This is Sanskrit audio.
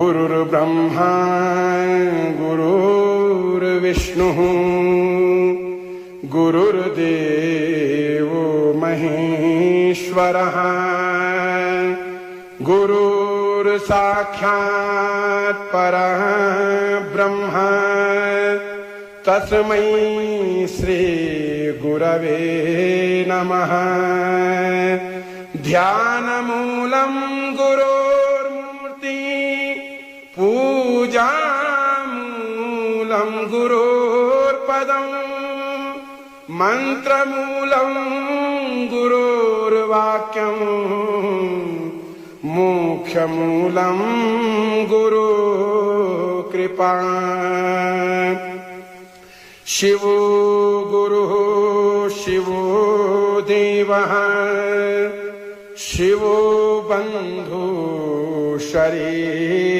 गुरुर्ब्रह्मा गुरुर्विष्णुः गुरुर्देवो महेश्वरः गुरुर्साक्षात् परः ब्रह्म तस्मै श्री गुरवे नमः। ध्यानमूलं गुरोर्मूर्ति पूजामूलं गुरोर्पदं मन्त्रमूलं गुरोर्वाक्यं मोक्षमूलं गुरुकृपा। शिवो गुरुः शिवो देवः शिवो बन्धुः शरीरः।